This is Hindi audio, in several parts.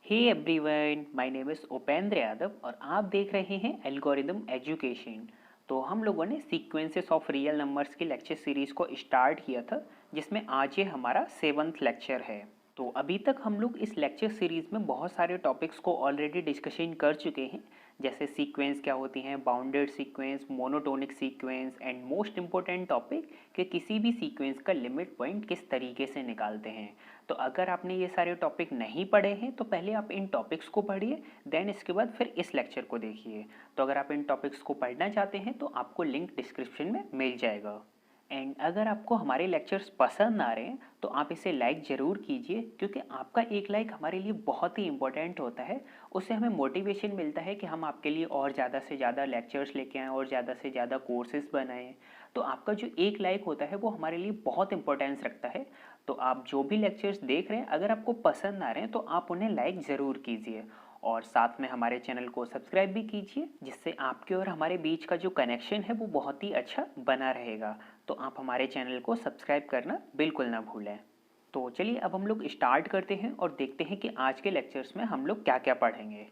Hey everyone, my name is Upendra Yadav और आप देख रहे हैं एल्गोरिदम एजुकेशन। तो हम लोगों ने सीक्वेंसेस ऑफ रियल नंबर्स की लेक्चर सीरीज़ को स्टार्ट किया था, जिसमें आज ये हमारा 7th लेक्चर है। तो अभी तक हम लोग इस लेक्चर सीरीज़ में बहुत सारे टॉपिक्स को ऑलरेडी डिस्कशन कर चुके हैं, जैसे सीक्वेंस क्या होती हैं, bounded sequence, monotonic sequence and most important topic कि किसी भी सीक्वेंस का लिमिट पॉइंट किस तरीके से निकालते हैं। तो अगर आपने ये सारे टॉपिक नहीं पढ़े हैं तो पहले आप इन टॉपिक्स को पढ़िए, देन इसके बाद फिर इस लेक्चर को देखिए। तो अगर आप इन टॉपिक्स को पढ़ना चाहते हैं तो आपको लिंक डिस्क्रिप्शन में मिल जाएगा। एंड अगर आपको हमारे लेक्चर्स पसंद आ रहे हैं तो आप इसे लाइक ज़रूर कीजिए, क्योंकि आपका एक लाइक हमारे लिए बहुत ही इंपॉर्टेंट होता है। उससे हमें मोटिवेशन मिलता है कि हम आपके लिए और ज़्यादा से ज़्यादा लेक्चर्स लेके आएँ और ज़्यादा से ज़्यादा कोर्सेज बनाएं। तो आपका जो एक लाइक होता है वो हमारे लिए बहुत इंपॉर्टेंस रखता है। तो आप जो भी लेक्चर्स देख रहे हैं, अगर आपको पसंद आ रहे हैं तो आप उन्हें लाइक ज़रूर कीजिए और साथ में हमारे चैनल को सब्सक्राइब भी कीजिए, जिससे आपके और हमारे बीच का जो कनेक्शन है वो बहुत ही अच्छा बना रहेगा। तो आप हमारे चैनल को सब्सक्राइब करना बिल्कुल ना भूलें। तो चलिए अब हम लोग स्टार्ट करते हैं और देखते हैं कि आज के लेक्चर्स में हम लोग क्या क्या पढ़ेंगे।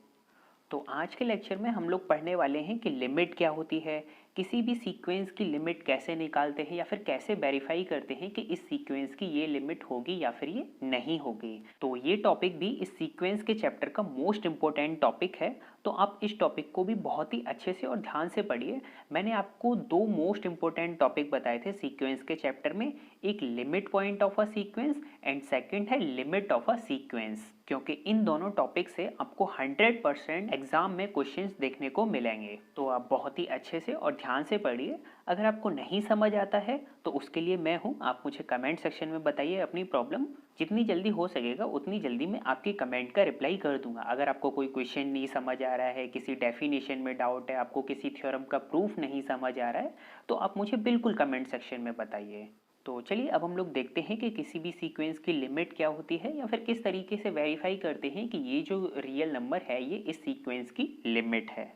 तो आज के लेक्चर में हम लोग पढ़ने वाले हैं कि लिमिट क्या होती है, किसी भी सीक्वेंस की लिमिट कैसे निकालते हैं या फिर कैसे वेरीफाई करते हैं कि इस सीक्वेंस की ये लिमिट होगी या फिर ये नहीं होगी। तो ये टॉपिक भी इस सीक्वेंस के चैप्टर का मोस्ट इम्पोर्टेंट टॉपिक है। तो आप इस टॉपिक को भी बहुत ही अच्छे से और ध्यान से पढ़िए। मैंने आपको दो मोस्ट इम्पोर्टेंट टॉपिक बताए थे सीक्वेंस के चैप्टर में, एक limit point of a sequence and second है लिमिट ऑफ अ सीक्वेंस, क्योंकि इन दोनों टॉपिक से आपको 100% एग्जाम में क्वेश्चंस देखने को मिलेंगे। तो आप बहुत ही अच्छे से और ध्यान से पढ़िए। अगर आपको नहीं समझ आता है तो उसके लिए मैं हूँ, आप मुझे कमेंट सेक्शन में बताइए अपनी प्रॉब्लम। जितनी जल्दी हो सकेगा उतनी जल्दी मैं आपकी कमेंट का रिप्लाई कर दूंगा। अगर आपको कोई क्वेश्चन नहीं समझ आ रहा है, किसी डेफिनेशन में डाउट है, आपको किसी थ्योरम का प्रूफ नहीं समझ आ रहा है, तो आप मुझे बिल्कुल कमेंट सेक्शन में बताइए। तो चलिए अब हम लोग देखते हैं कि किसी भी सीक्वेंस की लिमिट क्या होती है या फिर किस तरीके से वेरीफाई करते हैं कि ये जो रियल नंबर है ये इस सीक्वेंस की लिमिट है।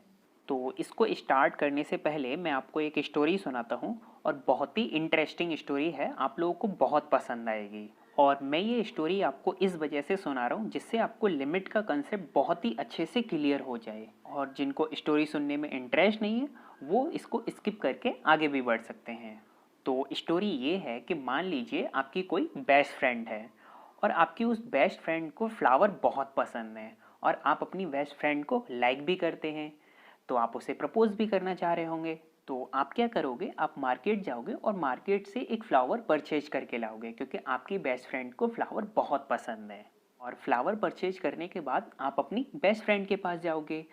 तो इसको स्टार्ट करने से पहले मैं आपको एक स्टोरी सुनाता हूँ और बहुत ही इंटरेस्टिंग स्टोरी है, आप लोगों को बहुत पसंद आएगी। और मैं ये स्टोरी आपको इस वजह से सुना रहा हूँ जिससे आपको लिमिट का कंसेप्ट बहुत ही अच्छे से क्लियर हो जाए, और जिनको स्टोरी सुनने में इंटरेस्ट नहीं है वो इसको स्किप करके आगे भी बढ़ सकते हैं। तो स्टोरी ये है कि मान लीजिए आपकी कोई बेस्ट फ्रेंड है और आपकी उस बेस्ट फ्रेंड को फ्लावर बहुत पसंद है और आप अपनी बेस्ट फ्रेंड को लाइक भी करते हैं। तो आप उसे प्रपोज भी करना चाह रहे होंगे। तो आप क्या करोगे, आप मार्केट जाओगे और मार्केट से एक फ्लावर परचेज करके लाओगे, क्योंकि आपकी बेस्ट फ्रेंड को फ्लावर बहुत पसंद है। और फ्लावर परचेज करने के बाद आप अपनी बेस्ट फ्रेंड के पास जाओगे,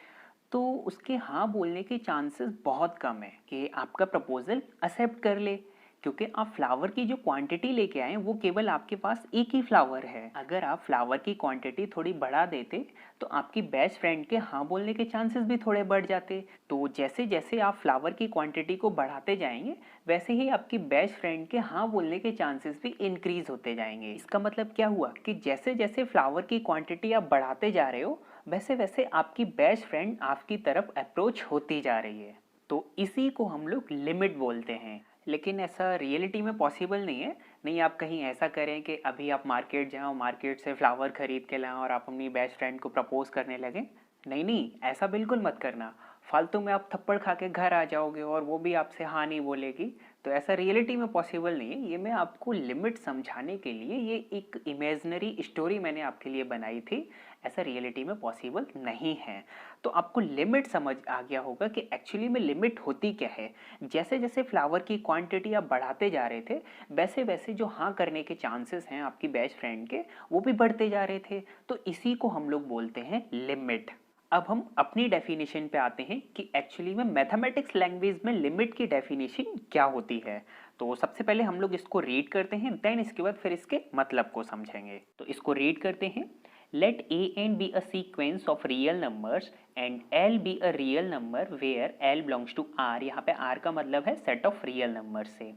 तो उसके हाँ बोलने के चांसेस बहुत कम है कि आपका प्रपोजल एक्सेप्ट कर ले, क्योंकि आप फ्लावर की जो क्वांटिटी लेके आए वो केवल आपके पास एक ही फ्लावर है। अगर आप फ्लावर की क्वांटिटी थोड़ी बढ़ा देते तो आपकी बेस्ट फ्रेंड के हाँ बोलने के चांसेस भी थोड़े बढ़ जाते। तो जैसे जैसे आप फ्लावर की क्वांटिटी को बढ़ाते जाएंगे वैसे ही आपकी बेस्ट फ्रेंड के हाँ बोलने के चांसेस भी इंक्रीज होते जाएंगे। इसका मतलब क्या हुआ कि जैसे जैसे फ्लावर की क्वांटिटी आप बढ़ाते जा रहे हो वैसे वैसे आपकी बेस्ट फ्रेंड आपकी तरफ अप्रोच होती जा रही है। तो इसी को हम लोग लिमिट बोलते हैं। लेकिन ऐसा रियलिटी में पॉसिबल नहीं है। नहीं, आप कहीं ऐसा करें कि अभी आप मार्केट जाओ, मार्केट से फ्लावर खरीद के लाएं और आप अपनी बेस्ट फ्रेंड को प्रपोज करने लगे। नहीं नहीं, ऐसा बिल्कुल मत करना। फालतू में आप थप्पड़ खा के घर आ जाओगे और वो भी आपसे हाँ नहीं बोलेगी। तो ऐसा रियलिटी में पॉसिबल नहीं है। ये मैं आपको लिमिट समझाने के लिए ये एक इमेजिनरी स्टोरी मैंने आपके लिए बनाई थी। ऐसा रियलिटी में पॉसिबल नहीं है। तो आपको लिमिट समझ आ गया होगा कि एक्चुअली में लिमिट होती क्या है। जैसे जैसे फ्लावर की क्वांटिटी आप बढ़ाते जा रहे थे वैसे वैसे जो हाँ करने के चांसेस हैं आपकी बेस्ट फ्रेंड के वो भी बढ़ते जा रहे थे। तो इसी को हम लोग बोलते हैं लिमिट। अब हम अपनी डेफिनेशन पे आते हैं कि एक्चुअली में मैथमेटिक्स लैंग्वेज में लिमिट की डेफिनेशन क्या होती है। तो सबसे पहले हम लोग इसको रीड करते हैं, देन इसके बाद फिर इसके मतलब को समझेंगे। तो इसको रीड करते हैं। Let a and be a sequence of real numbers and L be a real number where L belongs to R। यहाँ पे R का मतलब है set of real numbers से।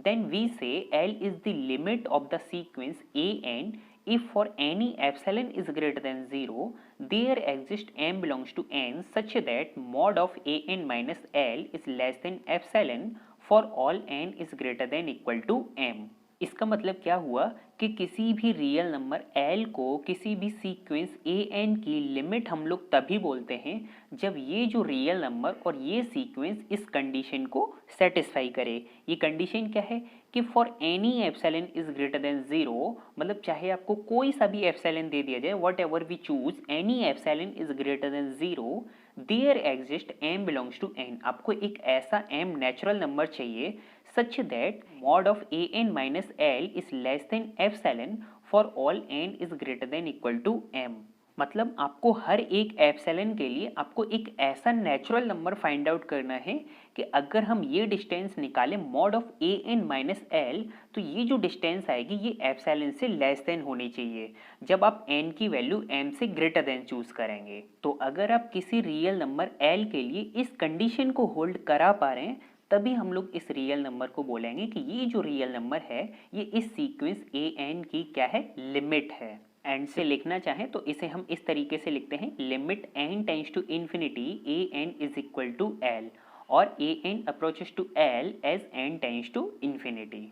Then we say L is the limit of the sequence a n if for any epsilon is greater than 0 there exists m belongs to n such that mod of a n minus L is less than epsilon for all n is greater than equal to m। इसका मतलब क्या हुआ कि किसी भी रियल नंबर l को किसी भी सीक्वेंस an की लिमिट हम लोग तभी बोलते हैं जब ये जो रियल नंबर और ये सीक्वेंस इस कंडीशन को सेटिस्फाई करे। ये कंडीशन क्या है कि for any epsilon is greater than 0, मतलब चाहे आपको कोई सा भी एप्सिलॉन दे दिया जाए, whatever we choose, any epsilon is greater than 0, there exist m belongs to n। आपको एक ऐसा m नेचुरल नंबर चाहिए such that mod of an minus l is less than epsilon for all n is greater than equal to m। मतलब आपको हर एक एप्सिलॉन के लिए आपको एक ऐसा नेचुरल नंबर फाइंड आउट करना है कि अगर हम ये डिस्टेंस निकालें mod of A N minus L, तो ये जो डिस्टेंस आएगी ये एप्सिलॉन से लेस देन होनी चाहिए जब आप n की वैल्यू m से ग्रेटर देन चूज करेंगे। तो अगर आप किसी रियल नंबर l के लिए इस कंडीशन को होल्ड करा पा रहे हैं, तभी हम लोग इस रियल नंबर को बोलेंगे कि ये जो रियल नंबर है ये इस सीक्वेंस ए एन की क्या है, लिमिट है। एंड से लिखना चाहें तो इसे हम इस तरीके से लिखते हैं, limit n tends to infinity A N is equal to L, और A N approaches to L as n tends to infinity.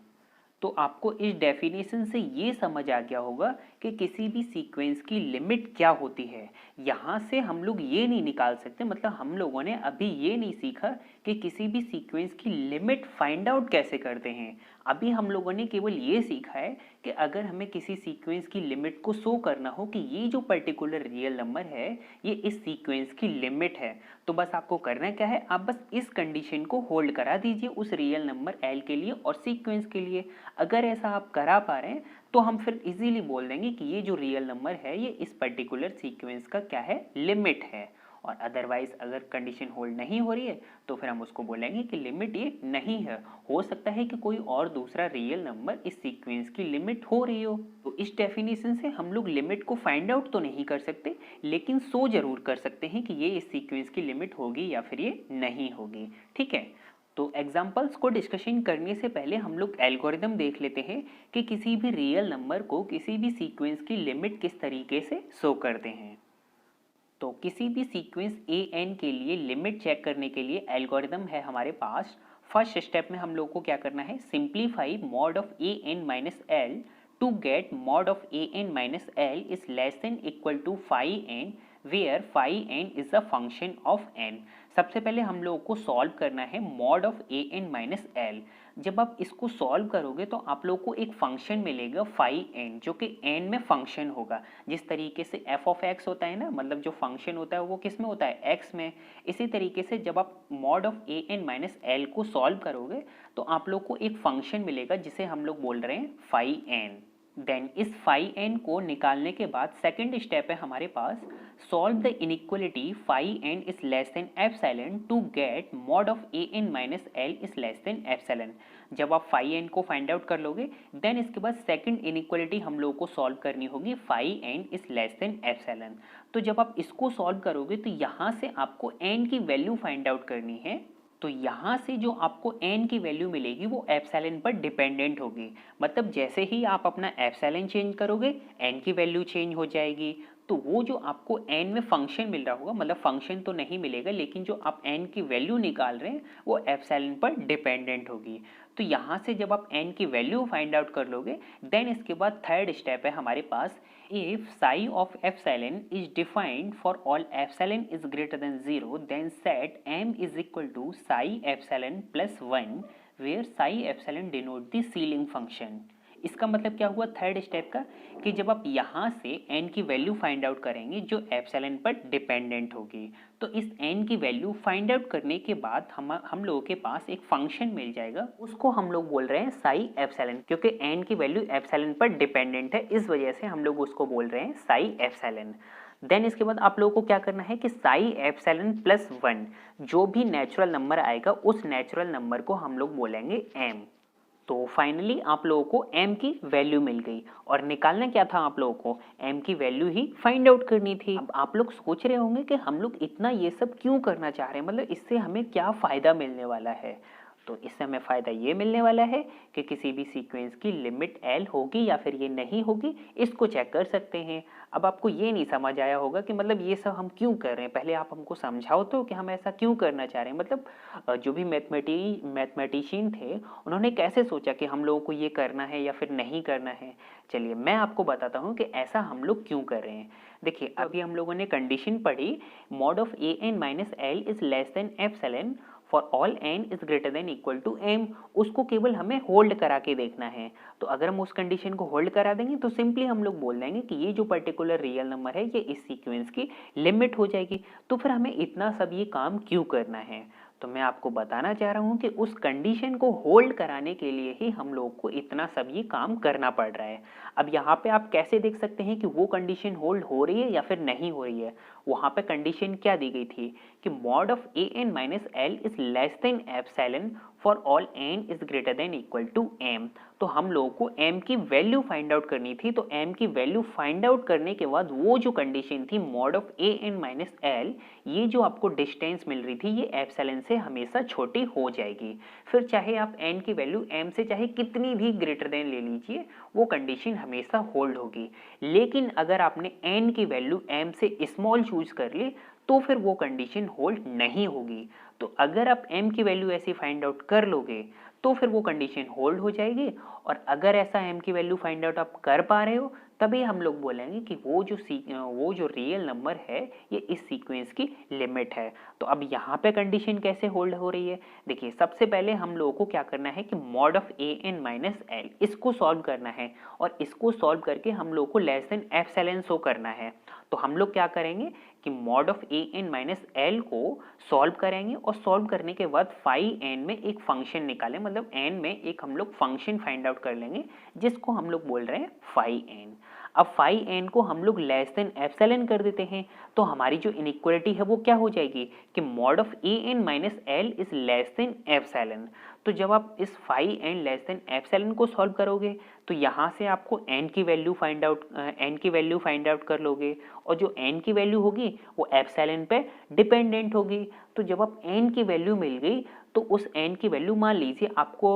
तो आपको इस डेफिनेशन से ये समझ आ गया होगा कि किसी भी सीक्वेंस की लिमिट क्या होती है। यहाँ से हम लोग ये नहीं निकाल सकते, मतलब हम लोगों ने अभी ये नहीं सीखा कि किसी भी सीक्वेंस की लिमिट फाइंड आउट कैसे करते हैं। अभी हम लोगों ने केवल ये सीखा है कि अगर हमें किसी सीक्वेंस की लिमिट को शो करना हो कि ये जो पर्टिकुलर रियल नंबर है ये इस सीक्वेंस की लिमिट है, तो बस आपको करना क्या है, आप बस इस कंडीशन को होल्ड करा दीजिए उस रियल नंबर l के लिए और सीक्वेंस के लिए। अगर ऐसा आप करा पा रहे हैं तो हम फिर इजीली बोल देंगे कि ये जो रियल नंबर है ये इस पर्टिकुलर सीक्वेंस का क्या है, लिमिट है। और अदरवाइज अगर कंडीशन होल्ड नहीं हो रही है तो फिर हम उसको बोलेंगे कि लिमिट ये नहीं है। हो सकता है कि कोई और दूसरा रियल नंबर इस सीक्वेंस की लिमिट हो रही हो। तो इस डेफिनेशन से हम लोग लिमिट को फाइंड आउट तो नहीं कर सकते, लेकिन सो जरूर कर सकते हैं कि ये इस सीक्वेंस की लिमिट होगी या फिर ये नहीं होगी। ठीक है, तो एग्जाम्पल्स को डिस्कशन करने से पहले हम लोग एल्गोरिदम देख लेते हैं कि किसी भी रियल नंबर को किसी भी सीक्वेंस की लिमिट किस तरीके से शो करते हैं। तो किसी भी सीक्वेंस ए एन के लिए लिमिट चेक करने के लिए एल्गोरिदम है हमारे पास। फर्स्ट स्टेप में हम लोग को क्या करना है, simplify mod of A N minus L to get mod of A N minus L is less than equal to phi N, where phi N is a function of N. सबसे पहले हम लोगों को सॉल्व करना है mod of A N minus L. जब आप इसको सॉल्व करोगे तो आप लोग को एक फंक्शन मिलेगा फाई एन, जो कि एन में फंक्शन होगा। जिस तरीके से एफ ऑफ एक्स होता है ना, मतलब जो फंक्शन होता है वो किस में होता है, एक्स में। इसी तरीके से जब आप mod of A N minus L को सॉल्व करोगे तो आप लोग को एक फंक्शन मिलेगा जिसे हम लोग बोल रहे हैं फाई एन। देन इस फाई एन को निकालने के बाद सेकंड स्टेप है हमारे पास, solve the inequality phi N is less than epsilon to get mod of A N minus L is less than epsilon. जब आप फाई एन को फाइंड आउट कर लोगे देन इसके बाद सेकंड इनइक्वलिटी हम लोगों को सॉल्व करनी होगी, phi N is less than epsilon. तो जब आप इसको सॉल्व करोगे तो यहाँ से आपको एन की वैल्यू फाइंड आउट करनी है। तो यहाँ से जो आपको n की वैल्यू मिलेगी वो एप्सिलॉन पर डिपेंडेंट होगी। मतलब जैसे ही आप अपना एप्सिलॉन चेंज करोगे n की वैल्यू चेंज हो जाएगी। तो वो जो आपको n में फंक्शन मिल रहा होगा, मतलब फंक्शन तो नहीं मिलेगा लेकिन जो आप n की वैल्यू निकाल रहे हैं वो एप्सिलॉन पर डिपेंडेंट होगी। तो यहाँ से जब आप n की वैल्यू फाइंड आउट कर लोगे देन इसके बाद थर्ड स्टेप है हमारे पास, if psi of epsilon is defined for all epsilon is greater than 0 then set m is equal to psi epsilon plus 1 where psi epsilon denote the ceiling function। इसका मतलब क्या हुआ थर्ड स्टेप का, कि जब आप यहाँ से n की वैल्यू फाइंड आउट करेंगे जो एप्सिलॉन पर डिपेंडेंट होगी, तो इस n की वैल्यू फाइंड आउट करने के बाद हम लोगों के पास एक फंक्शन मिल जाएगा, उसको हम लोग बोल रहे हैं साई एप्सिलॉन। क्योंकि n की वैल्यू एप्सिलॉन पर डिपेंडेंट है इस वजह से हम लोग उसको बोल रहे हैं साई एप्सिलॉन। देन इसके बाद आप लोगों को क्या करना है कि साई एप्सिलॉन प्लस 1 जो भी नेचुरल नंबर आएगा उस नेचुरल नंबर को हम लोग बोलेंगे m। तो फाइनली आप लोगों को m की वैल्यू मिल गई और निकालना क्या था, आप लोगों को m की वैल्यू ही फाइंड आउट करनी थी। अब आप लोग सोच रहे होंगे कि हम लोग इतना ये सब क्यों करना चाह रहे हैं, मतलब इससे हमें क्या फ़ायदा मिलने वाला है। तो इससे हमें फ़ायदा ये मिलने वाला है कि किसी भी सीक्वेंस की लिमिट एल होगी या फिर ये नहीं होगी, इसको चेक कर सकते हैं। अब आपको ये नहीं समझ आया होगा कि मतलब ये सब हम क्यों कर रहे हैं, पहले आप हमको समझाओ तो कि हम ऐसा क्यों करना चाह रहे हैं। मतलब जो भी मैथमेटिशियन थे उन्होंने कैसे सोचा कि हम लोगों को ये करना है या फिर नहीं करना है। चलिए मैं आपको बताता हूँ कि ऐसा हम लोग क्यों कर रहे हैं। देखिए अभी हम लोगों ने कंडीशन पढ़ी, mod of A N minus L is less than epsilon for all N is greater than equal to M. उसको केवल हमें होल्ड करा के देखना है। तो अगर हम उस कंडीशन को होल्ड करा देंगे तो सिंपली हम लोग बोल देंगे कि ये जो पर्टिकुलर रियल नंबर है ये इस सीक्वेंस की लिमिट हो जाएगी। तो फिर हमें इतना सब ये काम क्यों करना है। तो मैं आपको बताना चाह रहा हूँ कि उस कंडीशन को होल्ड कराने के लिए ही हम लोग को इतना सब ये काम करना पड़ रहा है। अब यहाँ पे आप कैसे देख सकते हैं कि वो कंडीशन होल्ड हो रही है या फिर नहीं हो रही है। वहाँ पे कंडीशन क्या दी गई थी कि mod of A N minus L is less than epsilon for all N is greater than equal to M. तो हम लोगों को m की वैल्यू फाइंड आउट करनी थी। तो m की वैल्यू फाइंड आउट करने के बाद वो जो कंडीशन थी mod of A N minus L, ये जो आपको डिस्टेंस मिल रही थी ये एप्सिलॉन से हमेशा छोटी हो जाएगी। फिर चाहे आप n की वैल्यू m से चाहे कितनी भी ग्रेटर देन ले लीजिए, वो कंडीशन हमेशा होल्ड होगी। लेकिन अगर आपने n की वैल्यू m से स्मॉल चूज कर ली तो फिर वो कंडीशन होल्ड नहीं होगी। तो अगर आप m की वैल्यू ऐसी फाइंड आउट कर लोगे तो फिर वो कंडीशन होल्ड हो जाएगी। और अगर ऐसा m की वैल्यू फाइंड आउट आप कर पा रहे हो तभी हम लोग बोलेंगे कि वो जो रियल नंबर है ये इस सीक्वेंस की लिमिट है। तो अब यहाँ पे कंडीशन कैसे होल्ड हो रही है। देखिए सबसे पहले हम लोगों को क्या करना है कि mod of A N minus L इसको सॉल्व करना है और इसको सॉल्व करके हम लोग को लेस देन एप्सिलॉन शो करना है। तो हम लोग क्या करेंगे कि mod of A N minus L को सॉल्व करेंगे और सॉल्व करने के बाद फाई एन में एक फंक्शन निकालें, मतलब एन में एक हम लोग फंक्शन फाइंड आउट कर लेंगे जिसको हम लोग बोल रहे हैं फाई एन। अब फाई एन को हम लोग लेस देन एप्सिलॉन कर देते हैं तो हमारी जो इनइक्वालिटी है वो क्या हो जाएगी कि mod of A N minus L is less than epsilon. तो जब आप इस phi N less than epsilon को सॉल्व करोगे तो यहाँ से आपको n की वैल्यू फाइंड आउट कर लोगे और जो n की वैल्यू होगी वो एप्सिलॉन पे डिपेंडेंट होगी। तो जब आप n की वैल्यू मिल गई तो उस n की वैल्यू मान लीजिए आपको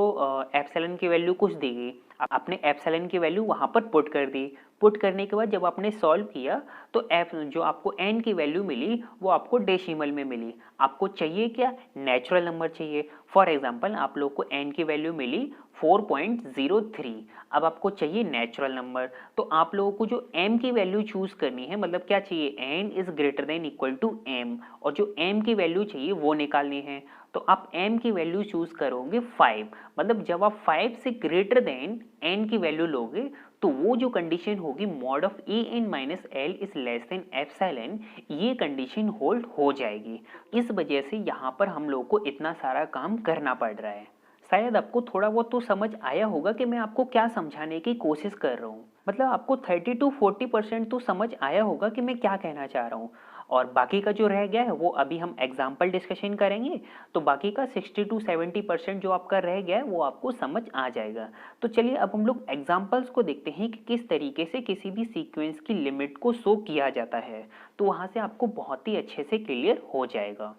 एप्सिलॉन की वैल्यू कुछ दी गई, आपने एप्सिलॉन की वैल्यू वहाँ पर पुट कर दी। पुट करने के बाद जब आपने सॉल्व किया तो जो आपको n की वैल्यू मिली वो आपको डेसिमल में मिली। आपको चाहिए क्या, नेचुरल नंबर चाहिए। फॉर एग्जांपल आप लोग को n की वैल्यू मिली 4.03। अब आपको चाहिए नेचुरल नंबर तो आप लोगों को जो m की वैल्यू चूज करनी है, मतलब क्या चाहिए, n is greater than equal to m और जो m की वैल्यू चाहिए वो निकालनी है। तो आप m की वैल्यू चूज करोगे 5, मतलब जब आप 5 से ग्रेटर देन n की वैल्यू लोगे तो वो जो कंडीशन होगी mod of A N minus L is less than epsilon, ये कंडीशन होल्ड हो जाएगी। इस वजह से यहाँ पर हम लोग को इतना सारा काम करना पड़ रहा है। शायद आपको थोड़ा बहुत तो समझ आया होगा कि मैं आपको क्या समझाने की कोशिश कर रहा हूँ। मतलब आपको 30 to 40% तो समझ आया होगा कि मैं क्या कहना चाह रहा हूँ। और बाकी का जो रह गया है वो अभी हम एग्जाम्पल डिस्कशन करेंगे तो बाकी का 60 to 70% जो आपका रह गया है वो आपको समझ आ जाएगा। तो चलिए अब हम लोग एग्जाम्पल्स को देखते हैं कि किस तरीके से किसी भी सीक्वेंस की लिमिट को शो किया जाता है। तो वहाँ से आपको बहुत ही अच्छे से क्लियर हो जाएगा।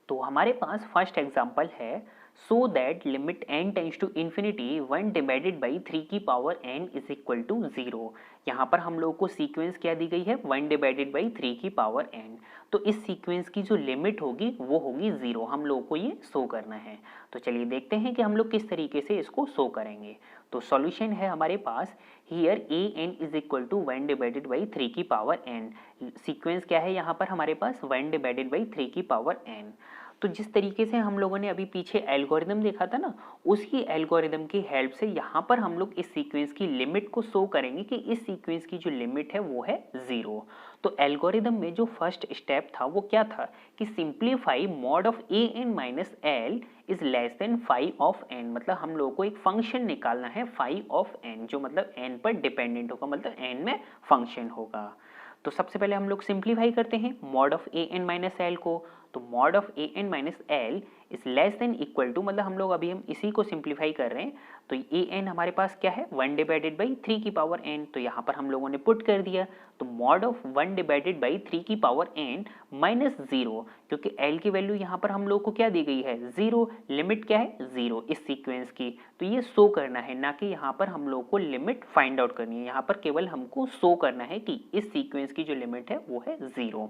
तो हमारे पास फर्स्ट एग्जाम्पल है, so that limit n tends to infinity 1 divided by 3 की power n is equal to 0। यहाँ पर हम लोगों को सीक्वेंस क्या दी गई है, 1 डिवाइडेड बाई 3 की पावर n। तो इस सीक्वेंस की जो लिमिट होगी वो होगी 0, हम लोगों को ये शो करना है। तो चलिए देखते हैं कि हम लोग किस तरीके से इसको शो करेंगे। तो सॉल्यूशन है हमारे पास, here A N is equal to 1 divided by 3 की पावर n। सीक्वेंस क्या है यहाँ पर हमारे पास, 1 डिवाइडेड बाई 3 की पावर n। तो जिस तरीके से हम लोगों ने अभी पीछे एल्गोरिदम देखा था ना, उसी एल्गोरिदम की हेल्प से यहाँ पर हम लोग इस सीक्वेंस की लिमिट को शो करेंगे कि इस सीक्वेंस की जो लिमिट है वो है 0। तो एल्गोरिदम में जो फर्स्ट स्टेप था वो क्या था कि simplify mod of A N minus L is less than phi of N. मतलब हम लोगों को एक फंक्शन निकालना है फाई ऑफ एन जो मतलब एन पर डिपेंडेंट होगा, मतलब एन में फंक्शन होगा। तो सबसे पहले हम लोग सिंप्लीफाई करते हैं mod of A N minus L को। तो mod of A N minus L is less than equal to, मतलब हम लोग अभी हम इसी को सिंप्लीफाई कर रहे हैं, तो ए एन हमारे पास क्या है 1 डिवाइडेड बाई 3 की पावर एन, तो यहाँ पर हम लोगों ने पुट कर दिया, तो मॉड ऑफ 1 डिवाइडेड बाई 3 की पावर एन माइनस 0, क्योंकि एल की वैल्यू यहाँ पर हम लोग को क्या दी गई है 0, लिमिट क्या है 0 इस सीक्वेंस की, तो ये शो करना है, ना कि यहाँ पर हम लोग को लिमिट फाइंड आउट करनी है, यहाँ पर केवल हमको शो करना है कि इस सीक्वेंस की जो लिमिट है वो है 0।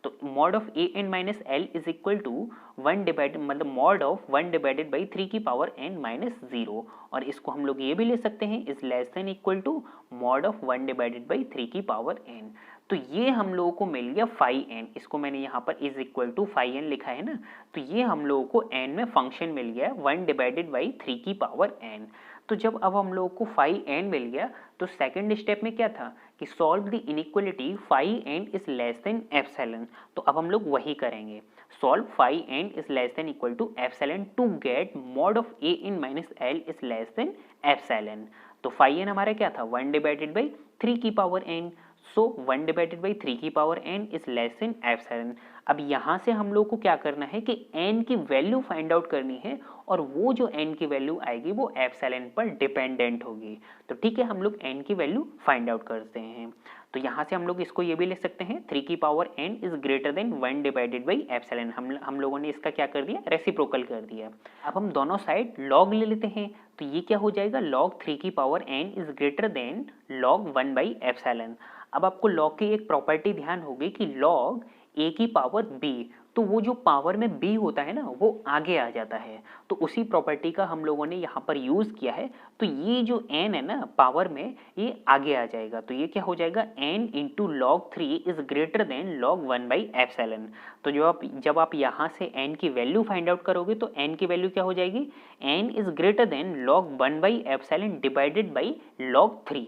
तो mod of A N minus L is equal to 1 divide, मतलब मॉड ऑफ 1 डिवाइडेड बाई 3 की पावर एन माइनस 0, और इसको हम लोग ये भी ले सकते हैं is less than equal to mod of 1 divided by 3 की पावर एन। तो ये हम लोगों को मिल गया फाई एन, इसको मैंने यहाँ पर is equal to phi N लिखा है ना, तो ये हम लोगों को एन में फंक्शन मिल गया 1 डिवाइडेड बाई 3 की पावर एन। तो जब अब हम लोगों को फाई एन मिल गया, तो सेकंड स्टेप में क्या था कि solve the inequality phi N is less than epsilon, तो अब हम लोग वही करेंगे, solve phi N is less than equal to epsilon to get mod of A N minus L is less than epsilon. तो फाई एन हमारा क्या था 1 डिवाइडेड बाई 3 की power N, so 1 divided by 3 की power n is less than epsilon. अब यहाँ से हम लोग को क्या करना है कि n की वैल्यू फाइंड आउट करनी है, और वो जो n की वैल्यू आएगी वो एप्सिलॉन पर डिपेंडेंट होगी। तो ठीक है, हम लोग n की वैल्यू फाइंड आउट करते हैं, तो यहाँ से हम लोग इसको ये भी लिख सकते हैं 3 की power n is greater then 1 divided by epsilon. हम लोगों ने इसका क्या कर दिया रेसिप्रोकल कर दिया। अब हम दोनों साइड log ले लेते हैं, तो ये क्या हो जाएगा log 3 की power n is greater than log 1 by epsilon. अब आपको log की एक प्रॉपर्टी ध्यान होगी कि log a की पावर b, तो वो जो पावर में b होता है ना वो आगे आ जाता है, तो उसी प्रॉपर्टी का हम लोगों ने यहाँ पर यूज़ किया है, तो ये जो n है ना पावर में ये आगे आ जाएगा, तो ये क्या हो जाएगा n into log 3 is greater than log 1 by epsilon. तो जब आप यहाँ से n की वैल्यू फाइंड आउट करोगे तो n की वैल्यू क्या हो जाएगी n is greater than log 1 by epsilon divided by log 3।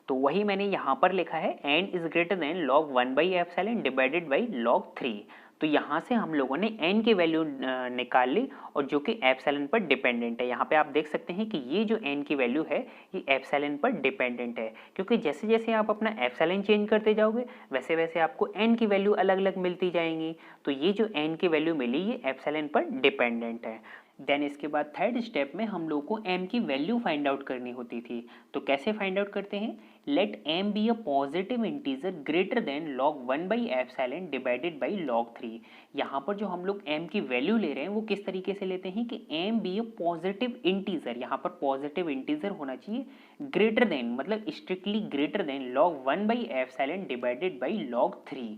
तो वही मैंने यहाँ पर लिखा है n is greater than log 1 by epsilon divided by log 3। तो यहाँ से हम लोगों ने n की वैल्यू निकाल ली, और जो कि एप्सिलॉन पर डिपेंडेंट है। यहाँ पे आप देख सकते हैं कि ये जो n की वैल्यू है ये एप्सिलॉन पर डिपेंडेंट है, क्योंकि जैसे जैसे आप अपना एप्सिलॉन चेंज करते जाओगे वैसे वैसे आपको n की वैल्यू अलग अलग मिलती जाएंगी। तो ये जो n की वैल्यू मिली ये एप्सिलॉन पर डिपेंडेंट है। देन इसके बाद थर्ड स्टेप में हम लोग को m की वैल्यू फाइंड आउट करनी होती थी, तो कैसे फाइंड आउट करते हैं, let m be a positive integer greater than log 1 by epsilon divided by log 3। यहाँ पर जो हम लोग m की वैल्यू ले रहे हैं वो किस तरीके से लेते हैं कि m be a positive integer, यहाँ पर पॉजिटिव इंटीजर होना चाहिए, ग्रेटर देन मतलब strictly greater than log 1 by epsilon divided by log 3।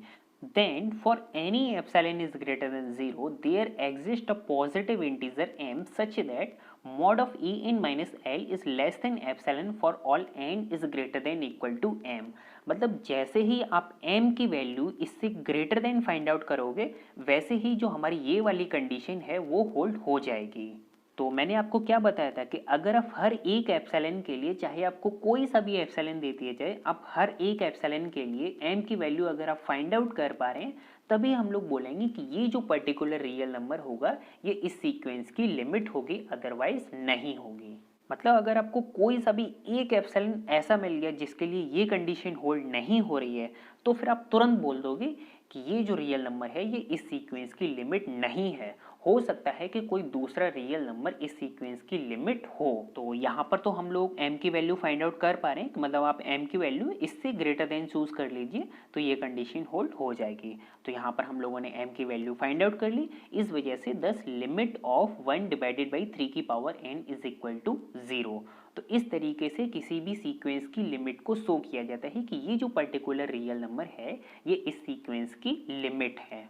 Then for any epsilon is greater than 0, there exists a positive integer m such that mod of e n minus l is less than epsilon for all n is greater than equal to m। मतलब जैसे ही आप m की वैल्यू इससे ग्रेटर देन फाइंड आउट करोगे वैसे ही जो हमारी ये वाली कंडीशन है वो होल्ड हो जाएगी। तो मैंने आपको क्या बताया था कि अगर आप हर एक एप्सिलॉन के लिए, चाहे आपको कोई सा भी एप्सिलॉन दे दिया जाए, आप हर एक एप्सिलॉन के लिए m की वैल्यू अगर आप फाइंड आउट कर पा रहे हैं तभी हम लोग बोलेंगे कि ये जो पर्टिकुलर रियल नंबर होगा ये इस सीक्वेंस की लिमिट होगी, अदरवाइज नहीं होगी। मतलब अगर आपको कोई सा भी एक एप्सिलॉन ऐसा मिल गया जिसके लिए ये कंडीशन होल्ड नहीं हो रही है, तो फिर आप तुरंत बोल दोगे कि ये जो रियल नंबर है ये इस सीक्वेंस की लिमिट नहीं है। हो सकता है कि कोई दूसरा रियल नंबर इस सीक्वेंस की लिमिट हो। तो यहाँ पर तो हम लोग m की वैल्यू फाइंड आउट कर पा रहे हैं, मतलब आप m की वैल्यू इससे ग्रेटर देन चूज कर लीजिए तो ये कंडीशन होल्ड हो जाएगी। तो यहाँ पर हम लोगों ने m की वैल्यू फाइंड आउट कर ली, इस वजह से दस लिमिट ऑफ 1 डिवाइडेड बाई 3 की power n is equal to 0। तो इस तरीके से किसी भी सीक्वेंस की लिमिट को शो किया जाता है कि ये जो पर्टिकुलर रियल नंबर है ये इस सीक्वेंस की लिमिट है।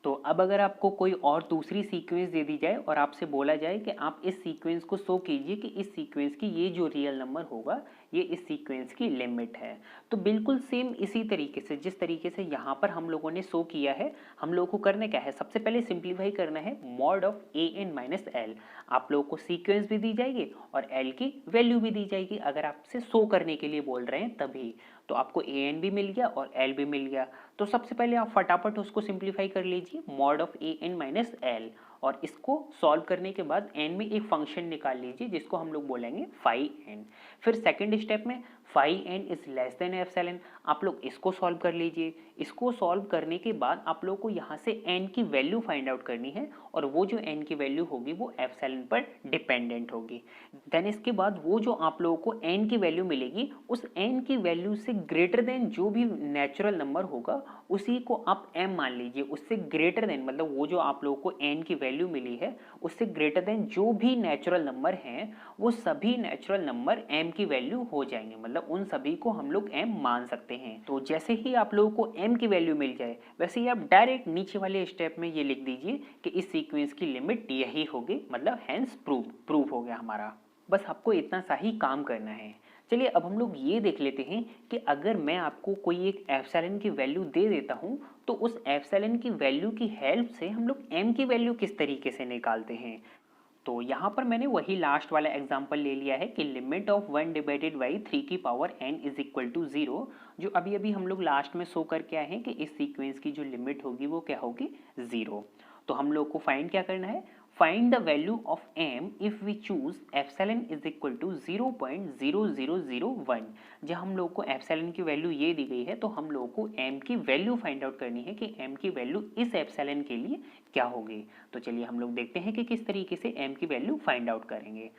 तो अब अगर आपको कोई और दूसरी सीक्वेंस दे दी जाए और आपसे बोला जाए कि आप इस सीक्वेंस को शो कीजिए कि इस सीक्वेंस की ये जो रियल नंबर होगा ये इस सीक्वेंस की लिमिट है, तो बिल्कुल सेम इसी तरीके से जिस तरीके से यहाँ पर हम लोगों ने शो किया है, हम लोगों को करना क्या है, सबसे पहले सिंप्लीफाई करना है mod of A N minus L. आप लोगों को सीक्वेंस भी दी जाएगी और एल की वैल्यू भी दी जाएगी, अगर आपसे शो करने के लिए बोल रहे हैं तभी। तो आपको ए एन भी मिल गया और एल भी मिल गया, तो सबसे पहले आप फटाफट उसको सिंप्लीफाई कर लीजिए mod of A N minus L, और इसको सॉल्व करने के बाद n में एक फंक्शन निकाल लीजिए जिसको हम लोग बोलेंगे फाई n। फिर सेकंड स्टेप में phi N is less than epsilon. आप लोग इसको सॉल्व कर लीजिए। इसको सॉल्व करने के बाद आप लोग को यहाँ से एन की वैल्यू फाइंड आउट करनी है और वो जो एन की वैल्यू होगी वो एप्सिलॉन पर डिपेंडेंट होगी। देन इसके बाद वो जो आप लोगों को एन की वैल्यू मिलेगी उस एन की वैल्यू से ग्रेटर देन जो भी नेचुरल नंबर होगा उसी को आप एम मान लीजिए। उससे ग्रेटर देन मतलब वो जो आप लोगों को एन की वैल्यू मिली है उससे ग्रेटर देन जो भी नेचुरल नंबर हैं वो सभी नेचुरल नंबर एम की वैल्यू हो जाएंगे, मतलब उन सभी को हम लोग एम मान सकते हैं। तो जैसे ही आप लोगों को एम की वैल्यू मिल जाए वैसे ही आप डायरेक्ट नीचे वाले स्टेप में ये लिख दीजिए कि इस सीक्वेंस की लिमिट यही होगी, मतलब हैंस प्रूव हो गया हमारा। बस आपको इतना सा ही काम करना है। चलिए अब हम लोग ये देख लेते हैं कि अगर मैं आपको कोई एक एप्सिलॉन की वैल्यू दे देता हूं तो उस एप्सिलॉन की वैल्यू की हेल्प से हम लोग एम की वैल्यू किस तरीके से निकालते हैं। तो यहाँ पर मैंने वही लास्ट वाला एग्जांपल ले लिया है कि लिमिट ऑफ 1 डिवाइडेड बाई 3 की power n is equal to 0, जो अभी अभी हम लोग लास्ट में शो करके आए हैं कि इस सीक्वेंस की जो लिमिट होगी वो क्या होगी 0। तो हम लोग को फाइंड क्या करना है, find the value of m if we choose epsilon is equal to 0.0001। जब हम लोग को एप्सिलॉन की वैल्यू ये दी गई है तो हम लोग को m की वैल्यू फाइंड आउट करनी है कि m की वैल्यू इस एप्सिलॉन के लिए क्या होगी। तो चलिए हम लोग देखते हैं कि किस तरीके से m की वैल्यू फाइंड आउट करेंगे।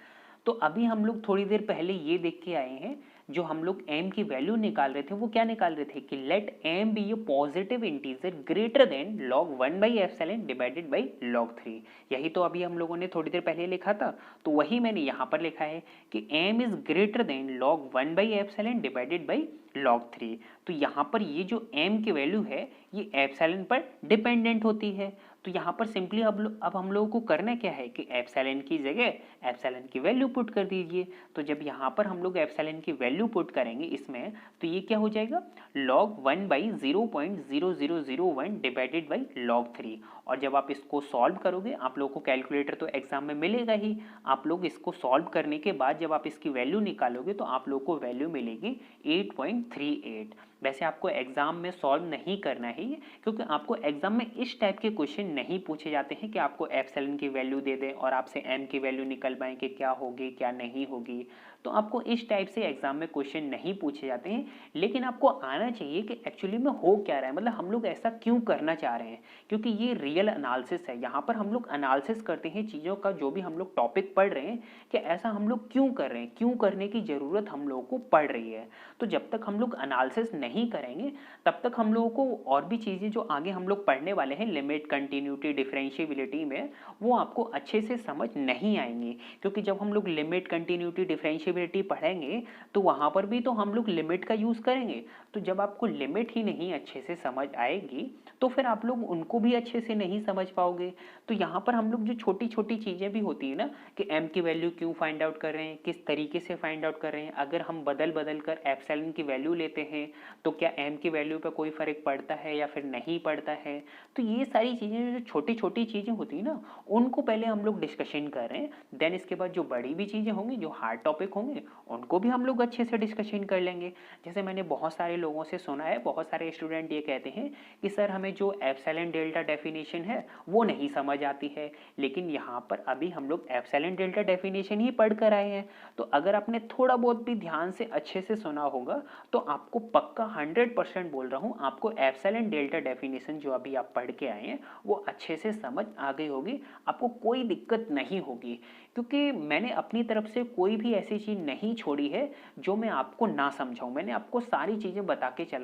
तो अभी हम लोग थोड़ी देर पहले ये देख के आए हैं जो हम लोग m की वैल्यू निकाल रहे थे वो क्या निकाल रहे थे कि let m be a positive integer greater than log 1 by epsilon divided by log 3। यही तो अभी हम लोगों ने थोड़ी देर पहले लिखा था, तो वही मैंने यहाँ पर लिखा है कि m is greater than log 1 by epsilon divided by log 3। तो यहाँ पर ये जो m की वैल्यू है ये एप्सिलॉन पर डिपेंडेंट होती है। तो यहाँ पर सिंपली अब हम लोगों को करना क्या है कि एप्सिलॉन की जगह एप्सिलॉन की वैल्यू पुट कर दीजिए। तो जब यहाँ पर हम लोग एप्सिलॉन की वैल्यू पुट करेंगे इसमें तो ये क्या हो जाएगा log 1 by 0.0001 divided by log 3। और जब आप इसको सॉल्व करोगे आप लोगों को कैलकुलेटर तो एग्जाम में मिलेगा ही, आप लोग इसको सॉल्व करने के बाद जब आप इसकी वैल्यू निकालोगे तो आप लोग को वैल्यू मिलेगी 8.38। वैसे आपको एग्जाम में सॉल्व नहीं करना है क्योंकि आपको एग्जाम में इस टाइप के क्वेश्चन नहीं पूछे जाते हैं कि आपको एप्सिलॉन की वैल्यू दे दें और आपसे m की वैल्यू निकलवाएं कि क्या होगी क्या नहीं होगी। तो आपको इस टाइप से एग्जाम में क्वेश्चन नहीं पूछे जाते हैं, लेकिन आपको आना चाहिए कि एक्चुअली में हो क्या रहा है, मतलब हम लोग ऐसा क्यों करना चाह रहे हैं, क्योंकि ये रियल एनालिसिस है। यहाँ पर हम लोग एनालिसिस करते हैं चीज़ों का, जो भी हम लोग टॉपिक पढ़ रहे हैं कि ऐसा हम लोग क्यों कर रहे हैं, क्यों करने की ज़रूरत हम लोगों को पड़ रही है। तो जब तक हम लोग एनालिसिस नहीं करेंगे तब तक हम लोगों को और भी चीज़ें जो आगे हम लोग पढ़ने वाले हैं लिमिट, कंटिन्यूटी, डिफरेंशिएबिलिटी में, वो आपको अच्छे से समझ नहीं आएंगी। क्योंकि जब हम लोग लिमिट, कंटिन्यूटी, डिफरेंशिएबिलिटी पढ़ेंगे तो वहाँ पर भी तो हम लोग लिमिट का यूज़ करेंगे। तो जब आपको लिमिट ही नहीं अच्छे से समझ आएगी तो फिर आप लोग उनको भी अच्छे से नहीं समझ पाओगे। तो यहाँ पर हम लोग जो छोटी छोटी चीज़ें भी होती है ना कि m की वैल्यू क्यों फाइंड आउट कर रहे हैं, किस तरीके से फाइंड आउट कर रहे हैं, अगर हम बदल बदल कर एप्सिलॉन की वैल्यू लेते हैं तो क्या m की वैल्यू पे कोई फ़र्क पड़ता है या फिर नहीं पड़ता है। तो ये सारी चीज़ें जो छोटी छोटी चीज़ें होती है ना उनको पहले हम लोग डिस्कशन कर रहे हैं। देन इसके बाद जो बड़ी भी चीज़ें होंगी, जो हार्ड टॉपिक होंगे, उनको भी हम लोग अच्छे से डिस्कशन कर लेंगे। जैसे मैंने बहुत सारे लोगों से सुना है, बहुत सारे स्टूडेंट ये कहते हैं कि सर हमें जो एप्सिलॉन डेल्टा डेफिनेशन है वो नहीं समझ आती है, लेकिन यहाँ पर अभी हम लोग एप्सिलॉन डेल्टा डेफिनेशन ही पढ़ कर आए हैं। तो अगर आपने थोड़ा बहुत भी ध्यान से अच्छे से सुना होगा तो आपको पक्का 100% बोल रहा हूँ, आपको एप्सिलॉन डेल्टा डेफिनेशन जो अभी आप पढ़ के आए हैं वो अच्छे से समझ आ गई होगी, आपको कोई दिक्कत नहीं होगी। क्योंकि मैंने अपनी तरफ से कोई भी ऐसी चीज़ नहीं छोड़ी है जो मैं आपको ना समझाऊं। मैंने आपको सारी चीज़ें बता के चल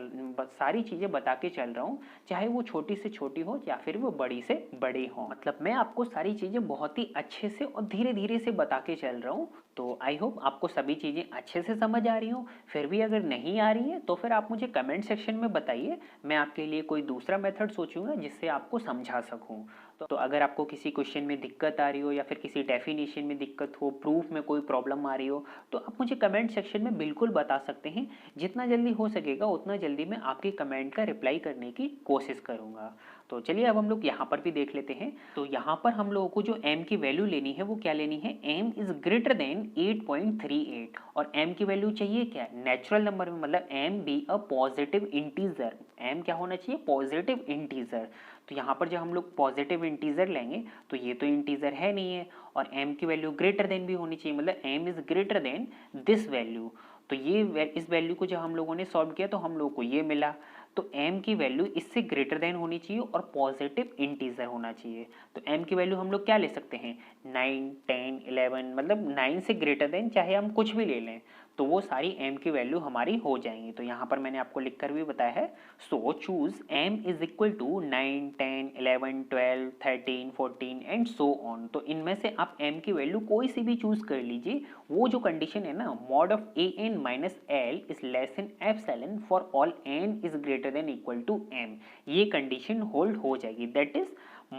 रहा हूँ, चाहे वो छोटी से छोटी हो या फिर वो बड़ी से बड़ी हो। मतलब मैं आपको सारी चीज़ें बहुत ही अच्छे से और धीरे धीरे से बता के चल रहा हूँ। तो आई होप आपको सभी चीज़ें अच्छे से समझ आ रही हो। फिर भी अगर नहीं आ रही है तो फिर आप मुझे कमेंट सेक्शन में बताइए, मैं आपके लिए कोई दूसरा मेथड सोचूंगा जिससे आपको समझा सकूं। तो अगर आपको किसी क्वेश्चन में दिक्कत आ रही हो या फिर किसी डेफिनेशन में दिक्कत हो, प्रूफ में कोई प्रॉब्लम आ रही हो, तो आप मुझे कमेंट सेक्शन में बिल्कुल बता सकते हैं। जितना जल्दी हो सकेगा उतना जल्दी मैं आपके कमेंट का रिप्लाई करने की कोशिश करूँगा। तो चलिए अब हम लोग यहाँ पर भी देख लेते हैं। तो यहाँ पर हम लोगों को जो m की वैल्यू लेनी है वो क्या लेनी है, m इज ग्रेटर देन 8.38। और m की वैल्यू चाहिए क्या, नेचुरल नंबर में, मतलब m be a positive integer. m क्या होना चाहिए, पॉजिटिव इंटीजर। तो यहाँ पर जब हम लोग पॉजिटिव इंटीजर लेंगे तो ये तो इंटीजर है नहीं है, और m की वैल्यू ग्रेटर देन भी होनी चाहिए, मतलब m is greater then this value. तो ये इस वैल्यू को जब हम लोगों ने सॉल्व किया तो हम लोगों को ये मिला। तो m की वैल्यू इससे ग्रेटर देन होनी चाहिए और पॉजिटिव इंटीजर होना चाहिए। तो m की वैल्यू हम लोग क्या ले सकते हैं, 9, 10, 11, मतलब 9 से ग्रेटर देन चाहे हम कुछ भी ले लें तो वो सारी m की वैल्यू हमारी हो जाएंगी। तो यहाँ पर मैंने आपको लिखकर भी बताया है। So choose m is equal to 9, 10, 11, 12, 13, 14 and so on. तो इनमें से आप m की वैल्यू कोई सी भी चूज कर लीजिए। वो जो कंडीशन है ना, mod of an minus L is less than epsilon for all n is greater than equal to m, ये कंडीशन होल्ड हो जाएगी। That is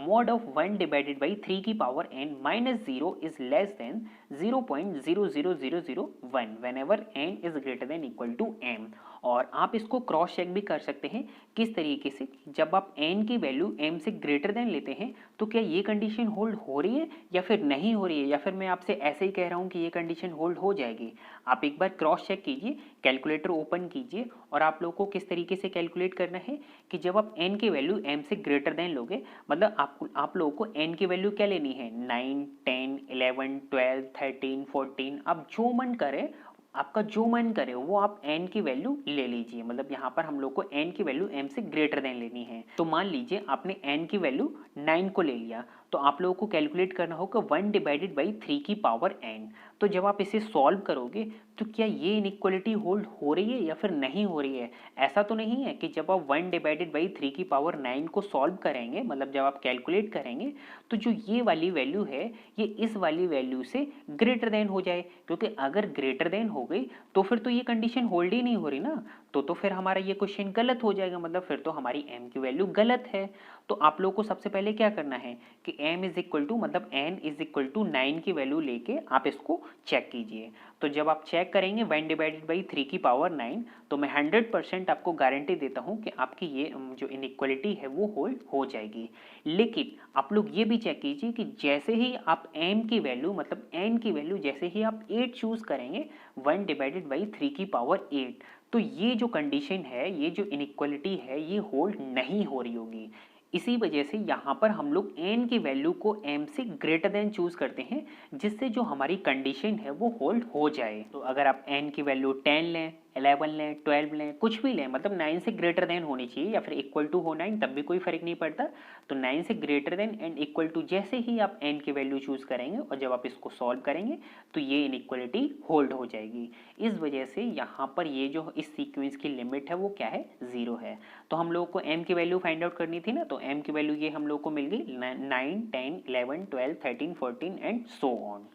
mod of 1 divided by 3 की power n minus 0 is less than 0.00001 whenever n is greater than equal to m। और आप इसको क्रॉस चेक भी कर सकते हैं किस तरीके से, जब आप n की वैल्यू m से ग्रेटर देन लेते हैं तो क्या ये कंडीशन होल्ड हो रही है या फिर नहीं हो रही है, या फिर मैं आपसे ऐसे ही कह रहा हूँ कि ये कंडीशन होल्ड हो जाएगी। आप एक बार क्रॉस चेक कीजिए, कैलकुलेटर ओपन कीजिए और आप लोगों को किस तरीके से कैलकुलेट करना है कि जब आप n की वैल्यू m से ग्रेटर देन लोगे, मतलब आप लोगों को n की वैल्यू क्या लेनी है, 9, 10, 11, 12, 13, 14, आप जो मन करे, आपका जो मन करे वो आप n की वैल्यू ले लीजिए। मतलब यहाँ पर हम लोग को n की वैल्यू m से ग्रेटर देन लेनी है। तो मान लीजिए आपने n की वैल्यू 9 को ले लिया, तो आप लोगों को कैलकुलेट करना होगा 1 डिवाइडेड बाई 3 की पावर n। तो जब आप इसे सॉल्व करोगे तो क्या ये इनइक्वालिटी होल्ड हो रही है या फिर नहीं हो रही है। ऐसा तो नहीं है कि जब आप 1 डिवाइडेड बाई 3 की पावर 9 को सॉल्व करेंगे, मतलब जब आप कैलकुलेट करेंगे तो जो ये वाली वैल्यू है ये इस वाली वैल्यू से ग्रेटर देन हो जाए, क्योंकि अगर ग्रेटर देन हो गई तो फिर तो ये कंडीशन होल्ड ही नहीं हो रही ना। तो फिर हमारा ये क्वेश्चन गलत हो जाएगा, मतलब फिर तो हमारी m की वैल्यू गलत है। तो आप लोगों को सबसे पहले क्या करना है कि m इज इक्वल टू, मतलब n इज इक्वल टू 9 की वैल्यू लेके आप इसको चेक कीजिए। तो जब आप चेक करेंगे 1 डिवाइडेड बाई 3 की पावर 9, तो मैं 100% आपको गारंटी देता हूँ कि आपकी ये जो इनइक्वालिटी है वो होल्ड हो जाएगी। लेकिन आप लोग ये भी चेक कीजिए कि जैसे ही आप m की वैल्यू, मतलब n की वैल्यू जैसे ही आप 8 चूज करेंगे 1 डिवाइडेड बाई 3 की पावर 8, तो ये जो कंडीशन है, ये जो इनइक्वालिटी है ये होल्ड नहीं हो रही होगी। इसी वजह से यहाँ पर हम लोग n की वैल्यू को m से ग्रेटर देन चूज करते हैं, जिससे जो हमारी कंडीशन है वो होल्ड हो जाए। तो अगर आप n की वैल्यू 10 लें, 11 लें, 12 लें, कुछ भी लें, मतलब 9 से ग्रेटर देन होनी चाहिए या फिर इक्वल टू हो 9, तब भी कोई फर्क नहीं पड़ता। तो 9 से greater than and equal to जैसे ही आप n की वैल्यू चूज करेंगे और जब आप इसको सॉल्व करेंगे तो ये इनइक्वालिटी होल्ड हो जाएगी। इस वजह से यहाँ पर ये जो इस सीक्वेंस की लिमिट है वो क्या है, 0 है। तो हम लोगों को m की वैल्यू फाइंड आउट करनी थी ना, तो m की वैल्यू ये हम लोग को मिल गई 9, 10, 11, 12, 13, 14 एंड सो ऑन।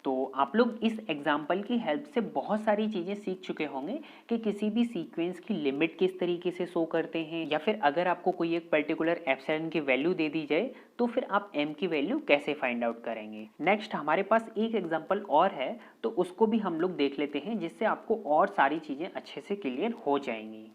तो आप लोग इस एग्जाम्पल की हेल्प से बहुत सारी चीज़ें सीख चुके होंगे कि किसी भी सीक्वेंस की लिमिट किस तरीके से शो करते हैं, या फिर अगर आपको कोई एक पर्टिकुलर एप्सिलॉन की वैल्यू दे दी जाए तो फिर आप m की वैल्यू कैसे फाइंड आउट करेंगे। नेक्स्ट हमारे पास एक एग्जाम्पल और है, तो उसको भी हम लोग देख लेते हैं, जिससे आपको और सारी चीज़ें अच्छे से क्लियर हो जाएंगी।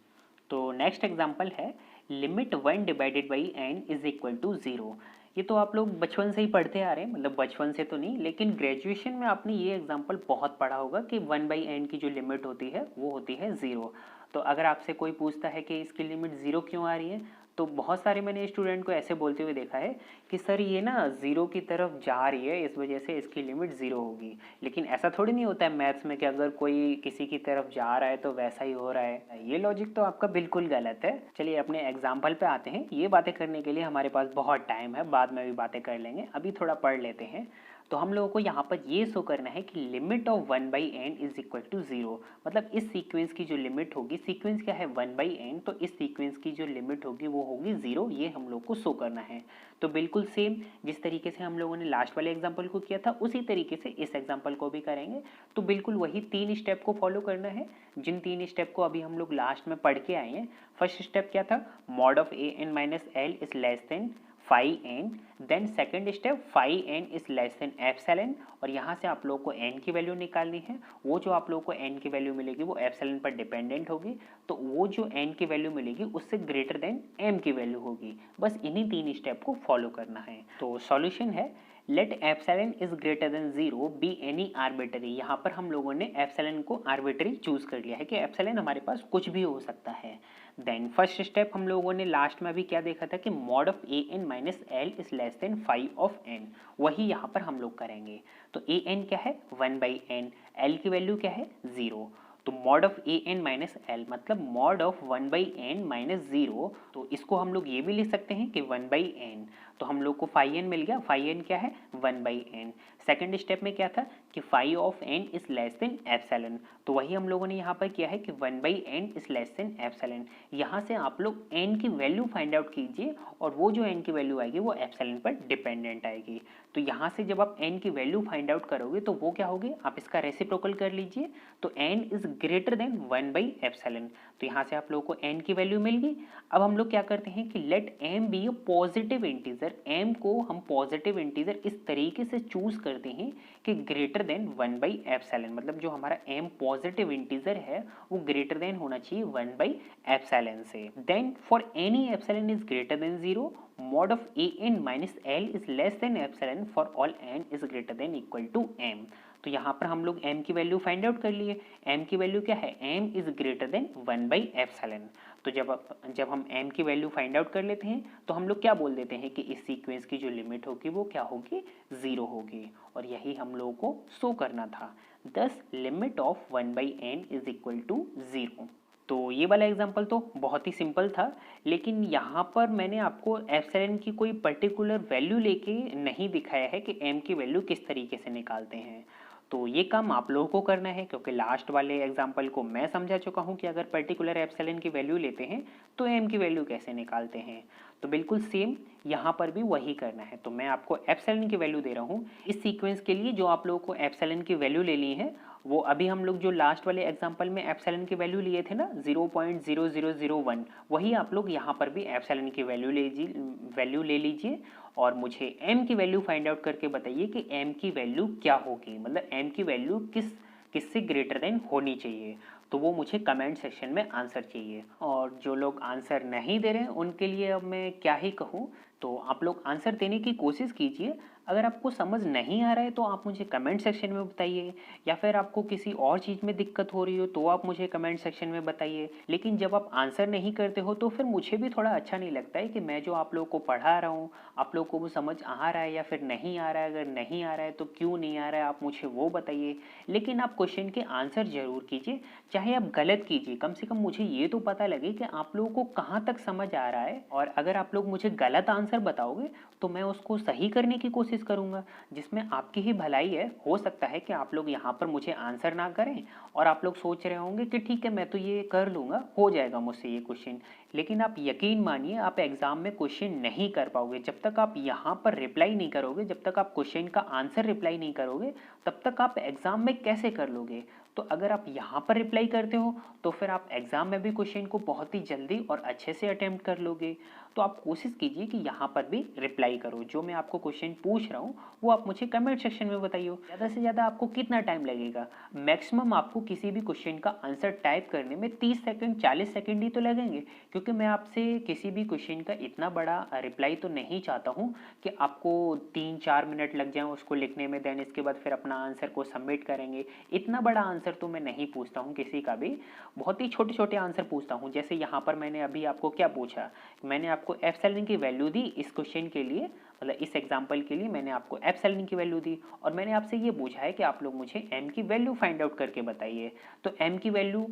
तो नेक्स्ट एग्जाम्पल है limit 1 divided by n is equal to 0। ये तो आप लोग बचपन से ही पढ़ते आ रहे हैं, मतलब बचपन से तो नहीं लेकिन ग्रेजुएशन में आपने ये एग्जाम्पल बहुत पढ़ा होगा कि 1 बाई n की जो लिमिट होती है वो होती है 0। तो अगर आपसे कोई पूछता है कि इसकी लिमिट 0 क्यों आ रही है, तो बहुत सारे मैंने स्टूडेंट को ऐसे बोलते हुए देखा है कि सर ये ना 0 की तरफ जा रही है, इस वजह से इसकी लिमिट 0 होगी। लेकिन ऐसा थोड़ी नहीं होता है मैथ्स में कि अगर कोई किसी की तरफ जा रहा है तो वैसा ही हो रहा है। ये लॉजिक तो आपका बिल्कुल गलत है। चलिए अपने एग्जाम्पल पे आते हैं। ये बातें करने के लिए हमारे पास बहुत टाइम है, बाद में भी बातें कर लेंगे, अभी थोड़ा पढ़ लेते हैं। तो हम लोगों को यहाँ पर ये शो करना है कि limit of 1 by N is equal to 0, मतलब इस सीक्वेंस की जो लिमिट होगी, सीक्वेंस क्या है 1 बाई एन, तो इस सीक्वेंस की जो लिमिट होगी वो होगी 0, ये हम लोग को शो करना है। तो बिल्कुल सेम जिस तरीके से हम लोगों ने लास्ट वाले एग्जाम्पल को किया था उसी तरीके से इस एग्जाम्पल को भी करेंगे। तो बिल्कुल वही 3 स्टेप को फॉलो करना है, जिन 3 स्टेप को अभी हम लोग लास्ट में पढ़ के आए हैं। फर्स्ट स्टेप क्या था, mod of A N minus L is less than phi N, then second step phi N is less than epsilon, और यहाँ से आप लोग को एन की वैल्यू निकालनी है। वो जो आप लोग को एन की वैल्यू मिलेगी वो एप्सिलॉन पर डिपेंडेंट होगी, तो वो जो एन की वैल्यू मिलेगी उससे ग्रेटर देन एम की वैल्यू होगी। बस इन्हीं 3 स्टेप को फॉलो करना है। तो सॉल्यूशन है let epsilon is greater than 0 be any arbitrary. यहाँ पर हम लोगों ने एप्सिलॉन को आर्बिटरी चूज कर लिया है कि एप्सिलॉन हमारे पास कुछ भी हो सकता है। देन फर्स्ट स्टेप हम लोगों ने लास्ट में अभी क्या देखा था कि mod of A N minus L is less than phi of N, वही यहाँ पर हम लोग करेंगे। तो ए एन क्या है 1 बाई एन, एल की वैल्यू क्या है 0। तो mod of A N minus L मतलब मॉड ऑफ 1/n-0, तो इसको हम लोग ये भी लिख सकते हैं कि 1/n। तो हम लोग को फाई एन मिल गया, फाई एन क्या है 1/n। सेकेंड स्टेप में क्या था कि phi of N is less than epsilon, तो वही हम लोगों ने यहाँ पर किया है कि 1/n is less than epsilon. यहाँ से आप लोग n की वैल्यू फाइंड आउट कीजिए और वो जो n की वैल्यू आएगी वो एप्सिलॉन पर डिपेंडेंट आएगी। तो यहाँ से जब आप n की वैल्यू फाइंड आउट करोगे तो वो क्या होगी, आप इसका रेसिप्रोकल कर लीजिए, तो n इज ग्रेटर देन 1/एप्सिलॉन। तो यहाँ से आप लोगों को n की वैल्यू मिल गई। अब हम लोग क्या करते हैं कि let m be a positive integer, m को हम पॉजिटिव इंटीजर इस तरीके से चूज करते हैं कि ग्रेटर देन 1/एप्सिलॉन, मतलब जो हमारा m पॉजिटिव इंटीजर है वो ग्रेटर देन होना चाहिए 1/एप्सिलॉन से। Then for any epsilon is greater than 0, mod of an minus l is less than epsilon for all n is greater than equal to m। तो यहाँ पर हम लोग m की वैल्यू फाइंड आउट कर लिए। m की वैल्यू क्या है, m इज ग्रेटर देन 1/एप्सिलॉन। तो जब हम m की वैल्यू फाइंड आउट कर लेते हैं तो हम लोग क्या बोल देते हैं कि इस सीक्वेंस की जो लिमिट होगी वो क्या होगी, 0 होगी, और यही हम लोगों को शो करना था। This limit of 1/n is equal to 0। तो ये वाला एग्जांपल तो बहुत ही सिंपल था, लेकिन यहाँ पर मैंने आपको एप्सिलॉन की कोई पर्टिकुलर वैल्यू लेके नहीं दिखाया है कि m की वैल्यू किस तरीके से निकालते हैं। तो ये काम आप लोगों को करना है, क्योंकि लास्ट वाले एग्जांपल को मैं समझा चुका हूँ कि अगर पर्टिकुलर एप्सिलॉन की वैल्यू लेते हैं तो m की वैल्यू कैसे निकालते हैं। तो बिल्कुल सेम यहाँ पर भी वही करना है। तो मैं आपको एप्सिलॉन की वैल्यू दे रहा हूँ इस सीक्वेंस के लिए। जो आप लोगों को एप्सिलॉन की वैल्यू लेनी है वो अभी हम लोग जो लास्ट वाले एग्जांपल में एप्सिलॉन की वैल्यू लिए थे ना 0.0001, वही आप लोग यहाँ पर भी एप्सिलॉन की वैल्यू ले लीजिए और मुझे m की वैल्यू फाइंड आउट करके बताइए कि m की वैल्यू क्या होगी, मतलब m की वैल्यू किससे ग्रेटर देन होनी चाहिए। तो वो मुझे कमेंट सेक्शन में आंसर चाहिए। और जो लोग आंसर नहीं दे रहे हैं उनके लिए अब मैं क्या ही कहूँ, तो आप लोग आंसर देने की कोशिश कीजिए। अगर आपको समझ नहीं आ रहा है तो आप मुझे कमेंट सेक्शन में बताइए, या फिर आपको किसी और चीज़ में दिक्कत हो रही हो तो आप मुझे कमेंट सेक्शन में बताइए। लेकिन जब आप आंसर नहीं करते हो तो फिर मुझे भी थोड़ा अच्छा नहीं लगता है कि मैं जो आप लोगों को पढ़ा रहा हूँ आप लोगों को वो समझ आ रहा है या फिर नहीं आ रहा है। अगर नहीं आ रहा है तो क्यों नहीं आ रहा है आप मुझे वो बताइए, लेकिन आप क्वेश्चन के आंसर जरूर कीजिए, चाहे आप गलत कीजिए, कम से कम मुझे ये तो पता लगे कि आप लोगों को कहाँ तक समझ आ रहा है। और अगर आप लोग मुझे गलत आंसर बताओगे तो मैं उसको सही करने की कोशिश करूँगा, जिसमें आपकी ही भलाई है। हो सकता है कि आप लोग यहाँ पर मुझे आंसर ना करें और आप लोग सोच रहे होंगे कि ठीक है मैं तो ये कर लूँगा, हो जाएगा मुझसे ये क्वेश्चन, लेकिन आप यकीन मानिए आप एग्जाम में क्वेश्चन नहीं कर पाओगे। जब तक आप यहाँ पर रिप्लाई नहीं करोगे, जब तक आप क्वेश्चन का आंसर रिप्लाई नहीं करोगे, तब तक आप एग्जाम में कैसे कर लोगे। तो अगर आप यहाँ पर रिप्लाई करते हो तो फिर आप एग्जाम में भी क्वेश्चन को बहुत ही जल्दी और अच्छे से अटेम्प्ट कर लोगे। तो आप कोशिश कीजिए कि यहाँ पर भी रिप्लाई करो। जो मैं आपको क्वेश्चन पूछ रहा हूँ वो आप मुझे कमेंट सेक्शन में बताइए। ज़्यादा से ज़्यादा आपको कितना टाइम लगेगा, मैक्सिमम आपको किसी भी क्वेश्चन का आंसर टाइप करने में 30 सेकंड 40 सेकंड ही तो लगेंगे, क्योंकि मैं आपसे किसी भी क्वेश्चन का इतना बड़ा रिप्लाई तो नहीं चाहता हूँ कि आपको 3-4 मिनट लग जाए उसको लिखने में, देन इसके बाद फिर अपना आंसर को सबमिट करेंगे। इतना बड़ा आंसर तो मैं नहीं पूछता हूँ किसी का भी, बहुत ही छोटे छोटे आंसर पूछता हूँ। जैसे यहाँ पर मैंने अभी आपको क्या पूछा, मैंने आपको एप्सिलॉन की वैल्यू दी इस क्वेश्चन के लिए, मतलब इस एग्जांपल के लिए मैंने आपको एप्सिलॉन की वैल्यू दी और मैंने आपसे ये पूछा है कि आप लोग मुझे m की वैल्यू फाइंड आउट करके बताइए। तो m की वैल्यू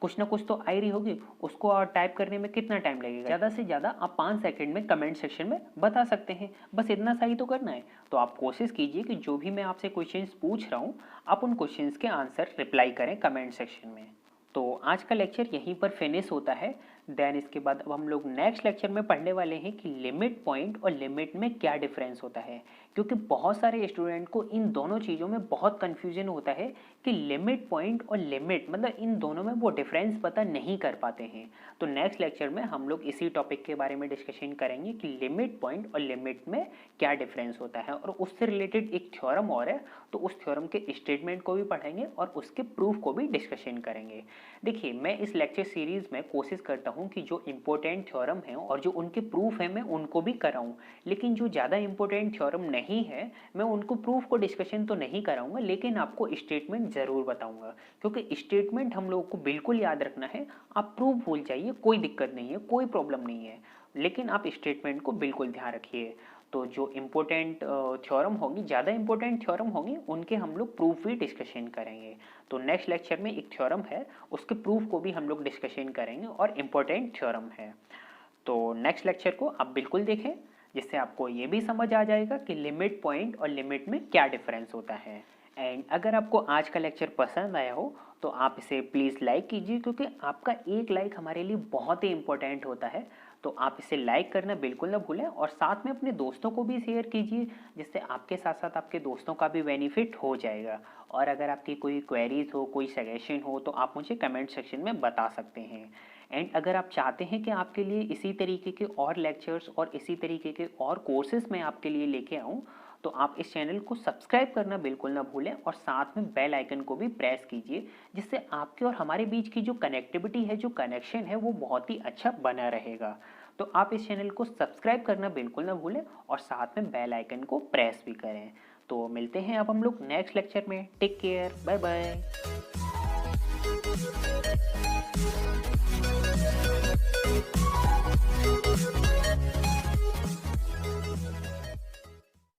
कुछ ना कुछ तो आ रही होगी, उसको और टाइप करने में कितना टाइम लगेगा। ज़्यादा से ज़्यादा आप 5 सेकंड में कमेंट सेक्शन में बता सकते हैं, बस इतना सा ही तो करना है। तो आप कोशिश कीजिए कि जो भी मैं आपसे क्वेश्चंस पूछ रहा हूँ आप उन क्वेश्चंस के आंसर रिप्लाई करें कमेंट सेक्शन में। तो आज का लेक्चर यहीं पर फिनिश होता है। देन इसके बाद अब हम लोग नेक्स्ट लेक्चर में पढ़ने वाले हैं कि लिमिट पॉइंट और लिमिट में क्या डिफरेंस होता है, क्योंकि बहुत सारे स्टूडेंट को इन दोनों चीज़ों में बहुत कन्फ्यूजन होता है कि लिमिट पॉइंट और लिमिट मतलब इन दोनों में वो डिफरेंस पता नहीं कर पाते हैं। तो नेक्स्ट लेक्चर में हम लोग इसी टॉपिक के बारे में डिस्कशन करेंगे कि लिमिट पॉइंट और लिमिट में क्या डिफरेंस होता है, और उससे रिलेटेड एक थ्योरम और है तो उस थ्योरम के स्टेटमेंट को भी पढ़ेंगे और उसके प्रूफ को भी डिस्कशन करेंगे। देखिए मैं इस लेक्चर सीरीज में कोशिश करता हूं कि जो इंपॉर्टेंट थ्योरम हैं और जो उनके प्रूफ हैं मैं उनको भी कराऊं, लेकिन जो ज़्यादा इंपॉर्टेंट थ्योरम नहीं है मैं उनको प्रूफ को डिस्कशन तो नहीं कराऊंगा, लेकिन आपको स्टेटमेंट ज़रूर बताऊंगा, क्योंकि स्टेटमेंट हम लोगों को बिल्कुल याद रखना है। आप प्रूफ भूल जाइए, कोई दिक्कत नहीं है, कोई प्रॉब्लम नहीं है, लेकिन आप स्टेटमेंट को बिल्कुल ध्यान रखिए। तो जो इम्पोर्टेंट थ्योरम होंगी, ज़्यादा इंपॉर्टेंट थ्योरम होंगी, उनके हम लोग प्रूफ भी डिस्कशन करेंगे। तो नेक्स्ट लेक्चर में एक थ्योरम है, उसके प्रूफ को भी हम लोग डिस्कशन करेंगे और इम्पोर्टेंट थ्योरम है। तो नेक्स्ट लेक्चर को आप बिल्कुल देखें, जिससे आपको ये भी समझ आ जाएगा कि लिमिट पॉइंट और लिमिट में क्या डिफरेंस होता है। एंड अगर आपको आज का लेक्चर पसंद आया हो तो आप इसे प्लीज़ लाइक कीजिए, क्योंकि आपका एक लाइक हमारे लिए बहुत ही इंपॉर्टेंट होता है। तो आप इसे लाइक करना बिल्कुल ना भूलें और साथ में अपने दोस्तों को भी शेयर कीजिए, जिससे आपके साथ साथ आपके दोस्तों का भी बेनिफिट हो जाएगा। और अगर आपकी कोई क्वेरीज हो, कोई सजेशन हो, तो आप मुझे कमेंट सेक्शन में बता सकते हैं। एंड अगर आप चाहते हैं कि आपके लिए इसी तरीके के और लेक्चर्स और इसी तरीके के और कोर्सेज मैं आपके लिए लेके आऊँ, तो आप इस चैनल को सब्सक्राइब करना बिल्कुल ना भूलें और साथ में बेल आइकन को भी प्रेस कीजिए, जिससे आपके और हमारे बीच की जो कनेक्टिविटी है, जो कनेक्शन है, वो बहुत ही अच्छा बना रहेगा। तो आप इस चैनल को सब्सक्राइब करना बिल्कुल ना भूलें और साथ में बेल आइकन को प्रेस भी करें। तो मिलते हैं अब हम लोग नेक्स्ट लेक्चर में। Take care, bye bye.